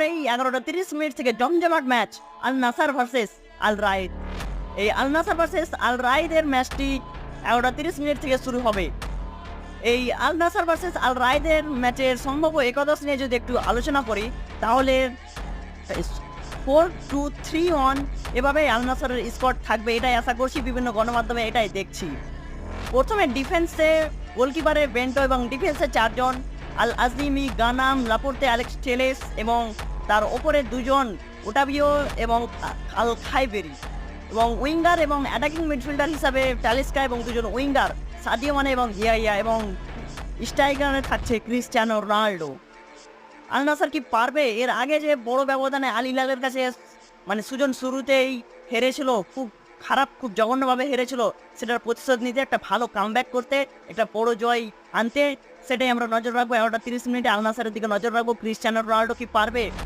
এই 11:30 থেকে জমজমাট ম্যাচ আল নাসার ভার্সেস আল রাইদ। এই আল নাসার ভার্সেস আল রাইদের ম্যাচটি 11:30 থেকে শুরু হবে। এই আল নাসার ভার্সেস আল রাইদের ম্যাচের সম্ভাব্য একাদশ নিয়ে যদি একটু আলোচনা করি তাহলে 4-2-3-1 এভাবে আল নাসারের স্কোয়াড থাকবে, এটাই আশা করছি। বিভিন্ন গণমাধ্যমে এটাই দেখছি। প্রথমে ডিফেন্সে গোলকিপারে বেন্টো এবং ডিফেন্সে 4 জন, আল আজিমি, গানাম, লাপোর্তে, অ্যালেক্স টেলেস এবং তার ওপরে 2 জন ওটাবিও এবং আল খাইবেরি, এবং উইঙ্গার এবং অ্যাটাকিং মিডফিল্ডার হিসাবে টালিস্কা এবং 2 জন উইঙ্গার সাদিও মানে এবং হিয়াইয়া, এবং স্ট্রাইকারে থাকছে ক্রিস্টিয়ানো রোনাল্ডো। আল নাসার কি পারবে? এর আগে যে বড় ব্যবধানে আল হিলালের কাছে মানে সুজন শুরুতেই হেরেছিল, খুব খারাপ, খুব জঘন্যভাবে হেরেছিল, সেটার প্রতিশোধ নিতে, একটা ভালো কামব্যাক করতে, একটা বড় জয় আনতে, সেটাই আমরা নজর রাখবো। 11:30 আল নাসারের দিকে নজর রাখবো। ক্রিস্টিয়ানো রোনাল্ডো কি পারবে?